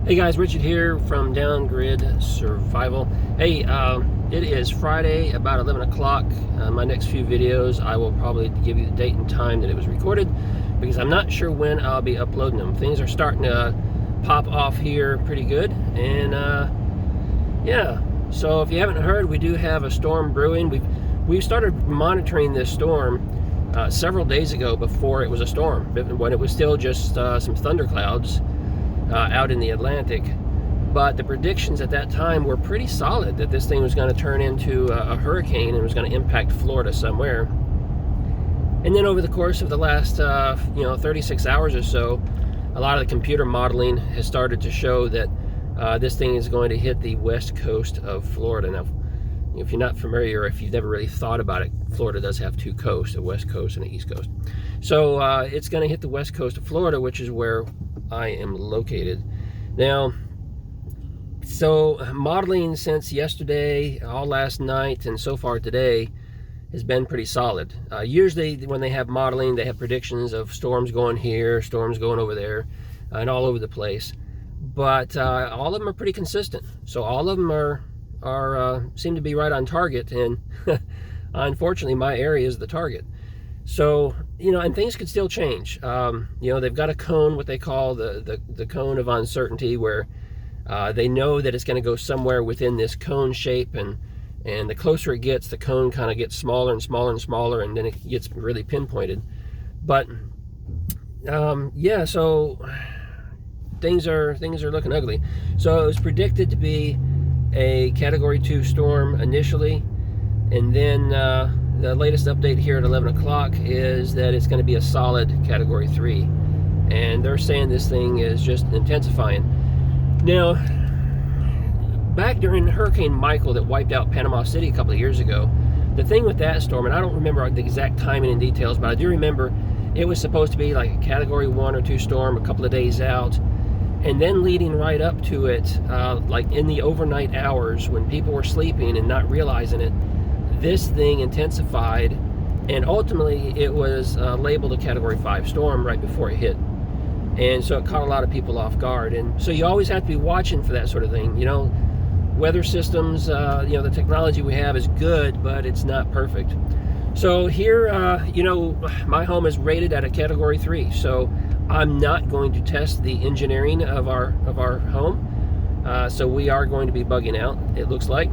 Hey guys, Richard here from Down Grid Survival. Hey, it is Friday about 11 o'clock. My next few videos, I will probably give you the date and time that it was recorded because I'm not sure when I'll be uploading them. Things are starting to pop off here pretty good. And yeah, so if you haven't heard, we do have a storm brewing. We've started monitoring this storm several days ago before it was a storm, when it was still just some thunderclouds out in the Atlantic. But the predictions at that time were pretty solid that this thing was going to turn into a hurricane and was going to impact Florida somewhere. And then over the course of the last 36 hours or so, a lot of the computer modeling has started to show that this thing is going to hit the west coast of Florida. Now, if you're not familiar, if you've never really thought about it, Florida does have two coasts, a west coast and an east coast. So it's going to hit the west coast of Florida, which is where I am located. Now, so modeling since yesterday, all last night, and so far today has been pretty solid. Usually when they have modeling, they have predictions of storms going here, storms going over there, and all over the place. But all of them are pretty consistent. So all of them seem to be right on target, and unfortunately my area is the target. So, and things could still change. They've got a cone, what they call the cone of uncertainty, where they know that it's going to go somewhere within this cone shape, and the closer it gets, the cone kind of gets smaller and smaller and smaller, and then it gets really pinpointed. But yeah, so things are looking ugly. So it was predicted to be a Category 2 storm initially, and then the latest update here at 11 o'clock is that it's going to be a solid Category 3. And they're saying this thing is just intensifying. Now, back during Hurricane Michael that wiped out Panama City a couple of years ago, the thing with that storm, and I don't remember the exact timing and details, but I do remember it was supposed to be like a Category 1 or 2 storm a couple of days out. And then leading right up to it, like in the overnight hours when people were sleeping and not realizing it, this thing intensified, and ultimately it was labeled a Category 5 storm right before it hit. And so it caught a lot of people off guard. And so you always have to be watching for that sort of thing. Weather systems, the technology we have is good, but it's not perfect. So here, my home is rated at a Category 3. So I'm not going to test the engineering of our home. So we are going to be bugging out, it looks like.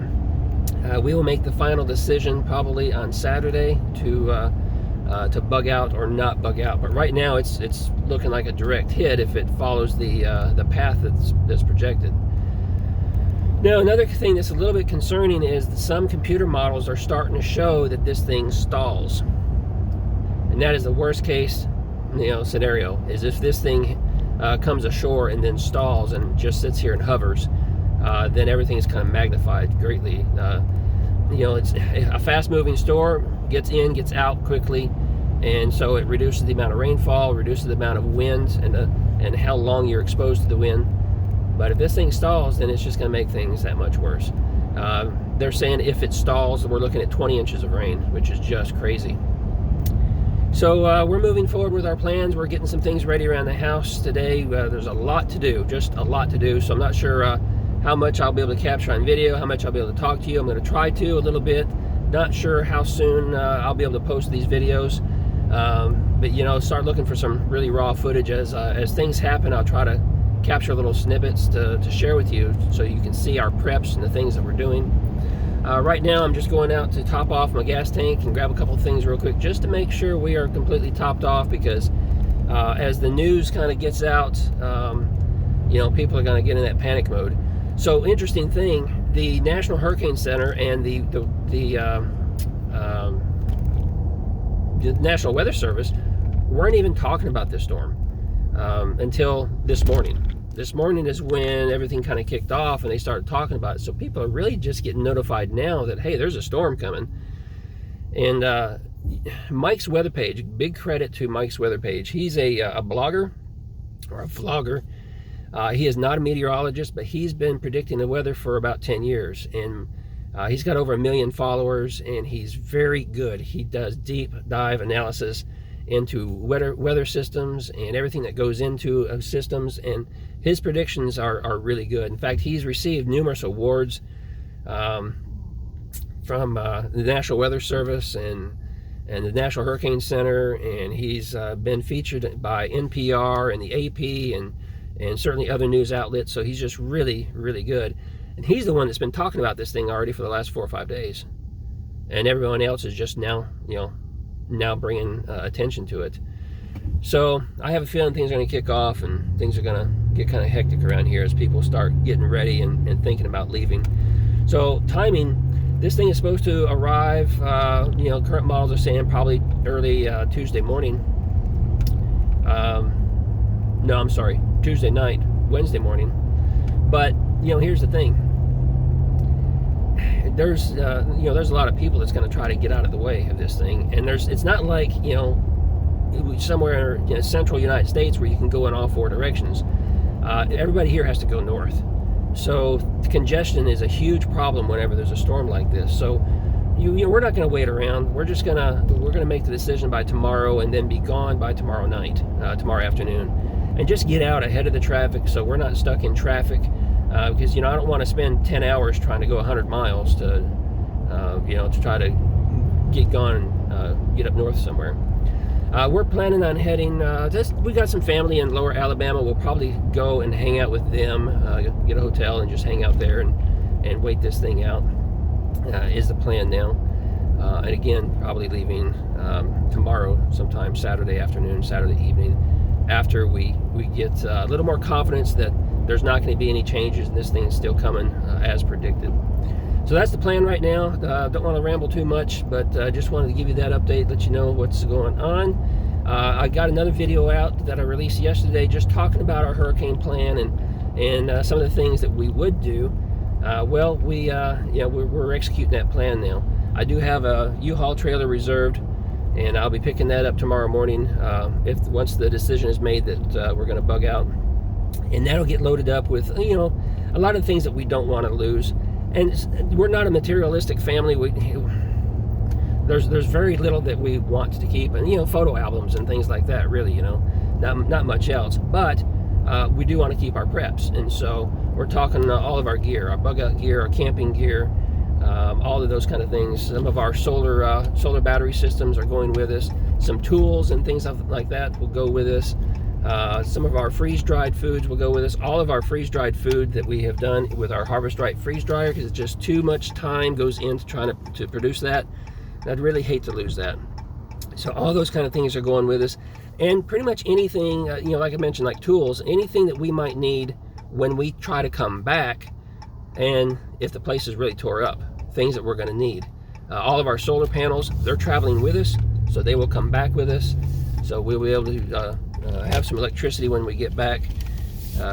We will make the final decision probably on Saturday to bug out or not bug out. But right now it's looking like a direct hit if it follows the path that's projected. Now, another thing that's a little bit concerning is that some computer models are starting to show that this thing stalls. And that is the worst case scenario, is if this thing comes ashore and then stalls and just sits here and hovers, then everything is kind of magnified greatly. It's a fast-moving storm, gets in, gets out quickly, and so it reduces the amount of rainfall, reduces the amount of wind, and how long you're exposed to the wind. But if this thing stalls, then it's just going to make things that much worse. They're saying if it stalls, we're looking at 20 inches of rain, which is just crazy. So we're moving forward with our plans. We're getting some things ready around the house today. There's a lot to do, just a lot to do. So I'm not sure how much I'll be able to capture on video, how much I'll be able to talk to you. I'm going to try to a little bit. Not sure how soon I'll be able to post these videos. But start looking for some really raw footage as things happen. I'll try to capture little snippets to share with you so you can see our preps and the things that we're doing. Right now I'm just going out to top off my gas tank and grab a couple of things real quick just to make sure we are completely topped off, because as the news kind of gets out, people are going to get in that panic mode. So, interesting thing, the National Hurricane Center and the National Weather Service weren't even talking about this storm until this morning. This morning is when everything kind of kicked off and they started talking about it. So people are really just getting notified now that, hey, there's a storm coming. And Mike's weather page, big credit to Mike's weather page. He's a blogger or a vlogger. He is not a meteorologist, but he's been predicting the weather for about 10 years. And he's got over 1 million followers, and he's very good. He does deep dive analysis into weather systems and everything that goes into systems, and his predictions are really good. In fact, he's received numerous awards from the National Weather Service and the National Hurricane Center, and he's been featured by NPR and the AP and certainly other news outlets. So he's just really, really good. And he's the one that's been talking about this thing already for the last 4 or 5 days. And everyone else is just now, now bringing attention to it. So I have a feeling things are going to kick off and things are going to get kind of hectic around here as people start getting ready and thinking about leaving. So timing, this thing is supposed to arrive, current models are saying probably early Tuesday morning. No, I'm sorry, Tuesday night, Wednesday morning. But, here's the thing. There's a lot of people that's going to try to get out of the way of this thing, and it's not like somewhere in central United States where you can go in all 4 directions. Everybody here has to go north, so congestion is a huge problem whenever there's a storm like this. So we're not going to wait around. We're gonna make the decision by tomorrow and then be gone by tomorrow night, tomorrow afternoon, and just get out ahead of the traffic so we're not stuck in traffic. Because I don't want to spend 10 hours trying to go 100 miles to try to get gone and get up north somewhere. We're planning on heading. We got some family in Lower Alabama. We'll probably go and hang out with them, get a hotel, and just hang out there and wait this thing out. Is the plan now. And again, probably leaving tomorrow, sometime Saturday afternoon, Saturday evening, after we get a little more confidence that there's not going to be any changes and this thing is still coming as predicted. So that's the plan right now. Don't want to ramble too much, but just wanted to give you that update, let you know what's going on. I got another video out that I released yesterday just talking about our hurricane plan and some of the things that we would do. We're executing that plan now. I do have a U-Haul trailer reserved, and I'll be picking that up tomorrow morning once the decision is made that we're going to bug out. And that'll get loaded up with, a lot of things that we don't want to lose. And we're not a materialistic family. There's very little that we want to keep, and photo albums and things like that. Really, not much else. But we do want to keep our preps, and so we're talking all of our gear, our bug out gear, our camping gear, all of those kind of things. Some of our solar battery systems are going with us. Some tools and things like that will go with us. Some of our freeze-dried foods will go with us. All of our freeze-dried food that we have done with our Harvest Right freeze dryer, because it's just too much time goes into trying to produce that. And I'd really hate to lose that. So all those kind of things are going with us. And pretty much anything, like I mentioned, like tools, anything that we might need when we try to come back, and if the place is really tore up, things that we're going to need. All of our solar panels, they're traveling with us, so they will come back with us. So we'll be able to have some electricity when we get back,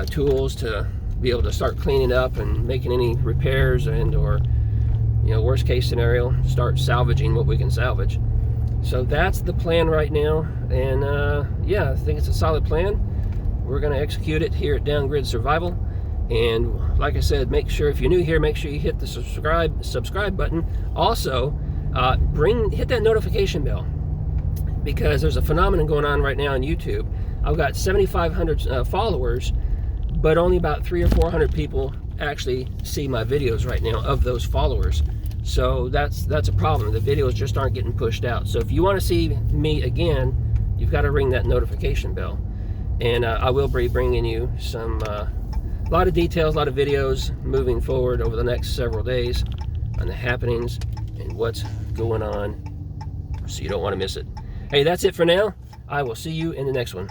tools to be able to start cleaning up and making any repairs, or worst case scenario, start salvaging what we can salvage. So that's the plan right now, and I think it's a solid plan. We're going to execute it here at Downgrid Survival. And like I said, make sure, if you're new here, make sure you hit the subscribe button. Also, hit that notification bell, because there's a phenomenon going on right now on YouTube. I've got 7,500 followers, but only about 300 or 400 people actually see my videos right now of those followers. So that's a problem. The videos just aren't getting pushed out. So if you want to see me again, you've got to ring that notification bell. And I will be bringing you some a lot of details, a lot of videos moving forward over the next several days on the happenings and what's going on, so you don't want to miss it. Hey, that's it for now. I will see you in the next one.